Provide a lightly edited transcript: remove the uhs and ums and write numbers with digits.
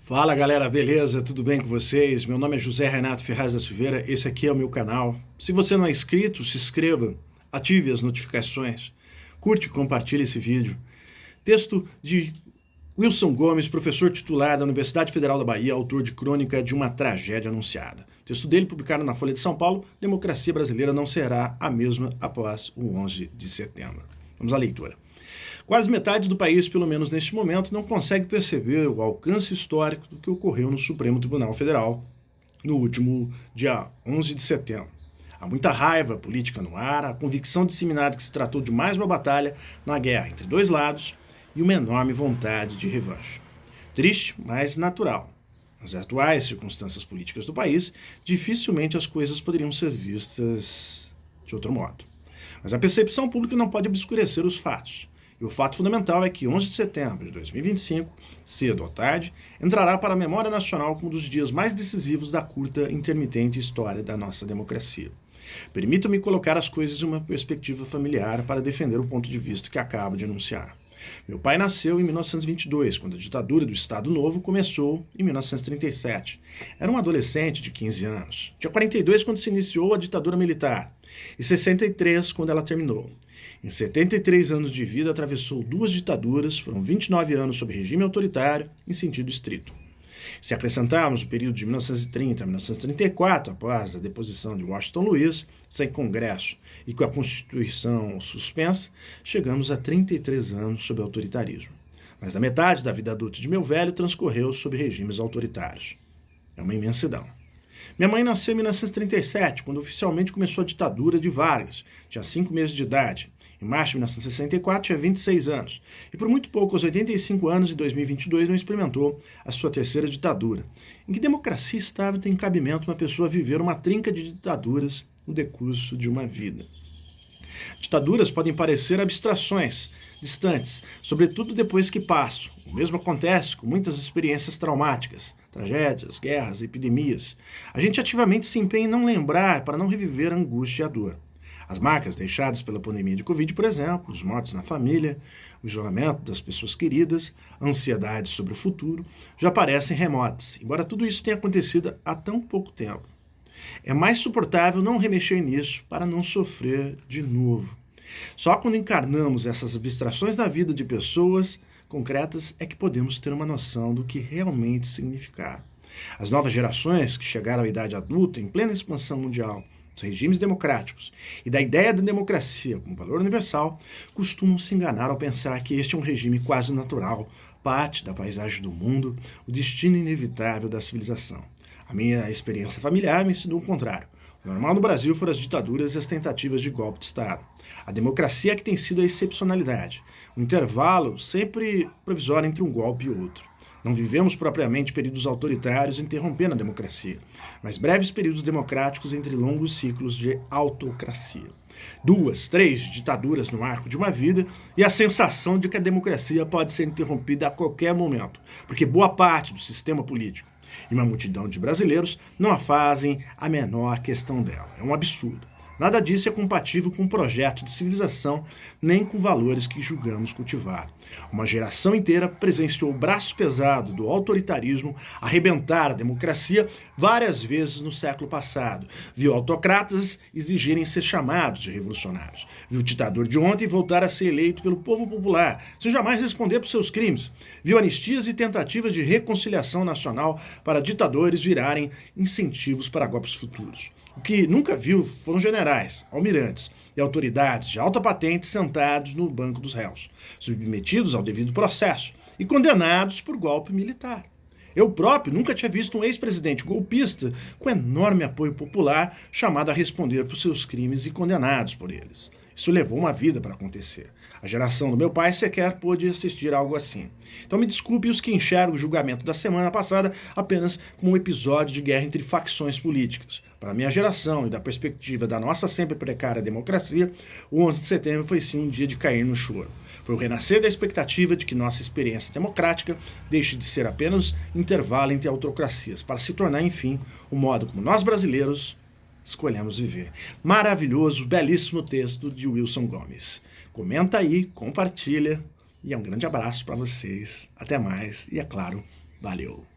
Fala galera, beleza? Tudo bem com vocês? Meu nome é José Renato Ferraz da Silveira, esse aqui é o meu canal. Se você não é inscrito, se inscreva, ative as notificações, curte e compartilhe esse vídeo. Texto de Wilson Gomes, professor titular da Universidade Federal da Bahia, autor de Crônica de uma Tragédia Anunciada. Texto dele publicado na Folha de São Paulo, Democracia Brasileira não será a mesma após o 11 de setembro. Vamos à leitura. Quase metade do país, pelo menos neste momento, não consegue perceber o alcance histórico do que ocorreu no Supremo Tribunal Federal no último dia 11 de setembro. Há muita raiva política no ar, a convicção disseminada que se tratou de mais uma batalha na guerra entre dois lados e uma enorme vontade de revanche. Triste, mas natural. Nas atuais circunstâncias políticas do país, dificilmente as coisas poderiam ser vistas de outro modo. Mas a percepção pública não pode obscurecer os fatos. E o fato fundamental é que 11 de setembro de 2025, cedo ou tarde, entrará para a memória nacional como um dos dias mais decisivos da curta e intermitente história da nossa democracia. Permita-me colocar as coisas em uma perspectiva familiar para defender o ponto de vista que acabo de enunciar. Meu pai nasceu em 1922, quando a ditadura do Estado Novo começou em 1937. Era um adolescente de 15 anos. Tinha 42 quando se iniciou a ditadura militar e 63 quando ela terminou. Em 73 anos de vida, atravessou duas ditaduras, foram 29 anos sob regime autoritário em sentido estrito. Se acrescentarmos o período de 1930 a 1934, após a deposição de Washington Luiz, sem Congresso e com a Constituição suspensa, chegamos a 33 anos sob autoritarismo. Mas a metade da vida adulta de meu velho transcorreu sob regimes autoritários. É uma imensidão. Minha mãe nasceu em 1937, quando oficialmente começou a ditadura de Vargas. Tinha 5 meses de idade. Em março de 1964, tinha 26 anos. E por muito pouco, aos 85 anos de 2022, não experimentou a sua terceira ditadura. Em que democracia estava tem cabimento uma pessoa viver uma trinca de ditaduras no decurso de uma vida? Ditaduras podem parecer abstrações, distantes, sobretudo depois que passam. O mesmo acontece com muitas experiências traumáticas, tragédias, guerras, epidemias. A gente ativamente se empenha em não lembrar para não reviver a angústia e a dor. As marcas deixadas pela pandemia de Covid, por exemplo, os mortos na família, o isolamento das pessoas queridas, a ansiedade sobre o futuro, já parecem remotas, embora tudo isso tenha acontecido há tão pouco tempo. É mais suportável não remexer nisso para não sofrer de novo. Só quando encarnamos essas abstrações da vida de pessoas concretas é que podemos ter uma noção do que realmente significar. As novas gerações que chegaram à idade adulta em plena expansão mundial dos regimes democráticos e da ideia da democracia como valor universal costumam se enganar ao pensar que este é um regime quase natural, parte da paisagem do mundo, o destino inevitável da civilização. A minha experiência familiar me ensinou o contrário. O normal no Brasil foram as ditaduras e as tentativas de golpe de Estado. A democracia é que tem sido a excepcionalidade, um intervalo sempre provisório entre um golpe e outro. Não vivemos propriamente períodos autoritários interrompendo a democracia, mas breves períodos democráticos entre longos ciclos de autocracia. 2, 3 ditaduras no arco de uma vida e a sensação de que a democracia pode ser interrompida a qualquer momento, porque boa parte do sistema político e uma multidão de brasileiros não a fazem a menor questão dela. É um absurdo. Nada disso é compatível com um projeto de civilização, nem com valores que julgamos cultivar. Uma geração inteira presenciou o braço pesado do autoritarismo arrebentar a democracia várias vezes no século passado. Viu autocratas exigirem ser chamados de revolucionários. Viu o ditador de ontem voltar a ser eleito pelo povo popular, sem jamais responder por seus crimes. Viu anistias e tentativas de reconciliação nacional para ditadores virarem incentivos para golpes futuros. O que nunca viu foram generais, almirantes e autoridades de alta patente sentados no banco dos réus, submetidos ao devido processo e condenados por golpe militar. Eu próprio nunca tinha visto um ex-presidente golpista com enorme apoio popular chamado a responder por seus crimes e condenados por eles. Isso levou uma vida para acontecer. A geração do meu pai sequer pôde assistir a algo assim. Então me desculpe os que enxergam o julgamento da semana passada apenas como um episódio de guerra entre facções políticas. Para a minha geração e da perspectiva da nossa sempre precária democracia, o 11 de setembro foi sim um dia de cair no choro. Foi o renascer da expectativa de que nossa experiência democrática deixe de ser apenas intervalo entre autocracias, para se tornar, enfim, o modo como nós brasileiros escolhemos viver. Maravilhoso, belíssimo texto de Wilson Gomes. Comenta aí, compartilha e um grande abraço para vocês. Até mais e, é claro, valeu!